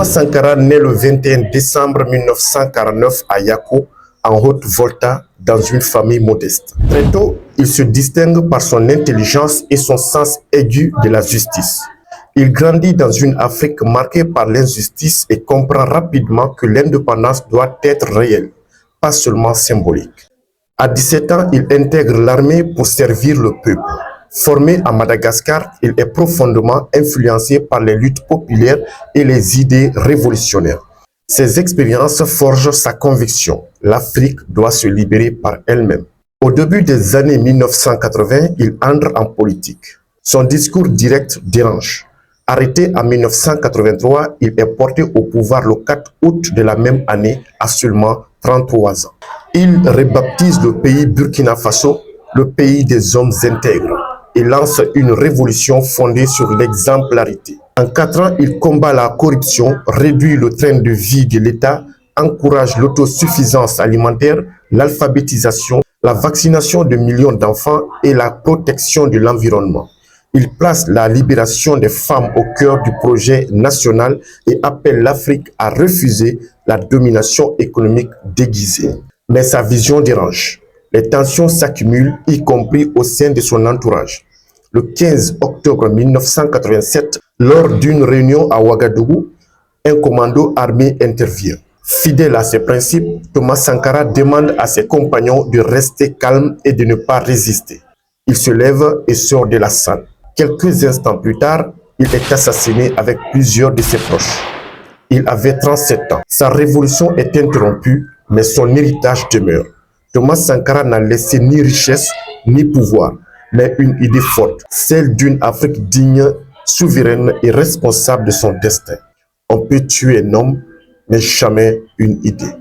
Thomas Sankara naît le 21 décembre 1949 à Yako, en Haute-Volta, dans une famille modeste. Très tôt, il se distingue par son intelligence et son sens aigu de la justice. Il grandit dans une Afrique marquée par l'injustice et comprend rapidement que l'indépendance doit être réelle, pas seulement symbolique. À 17 ans, il intègre l'armée pour servir le peuple. Formé à Madagascar, il est profondément influencé par les luttes populaires et les idées révolutionnaires. Ces expériences forgent sa conviction. L'Afrique doit se libérer par elle-même. Au début des années 1980, il entre en politique. Son discours direct dérange. Arrêté en 1983, il est porté au pouvoir le 4 août de la même année à seulement 33 ans. Il rebaptise le pays Burkina Faso, le pays des hommes intègres, et lance une révolution fondée sur l'exemplarité. En 4 ans, il combat la corruption, réduit le train de vie de l'État, encourage l'autosuffisance alimentaire, l'alphabétisation, la vaccination de millions d'enfants et la protection de l'environnement. Il place la libération des femmes au cœur du projet national et appelle l'Afrique à refuser la domination économique déguisée. Mais sa vision dérange. Les tensions s'accumulent, y compris au sein de son entourage. Le 15 octobre 1987, lors d'une réunion à Ouagadougou, un commando armé intervient. Fidèle à ses principes, Thomas Sankara demande à ses compagnons de rester calmes et de ne pas résister. Il se lève et sort de la salle. Quelques instants plus tard, il est assassiné avec plusieurs de ses proches. Il avait 37 ans. Sa révolution est interrompue, mais son héritage demeure. Thomas Sankara n'a laissé ni richesse ni pouvoir, mais une idée forte, celle d'une Afrique digne, souveraine et responsable de son destin. On peut tuer un homme, mais jamais une idée.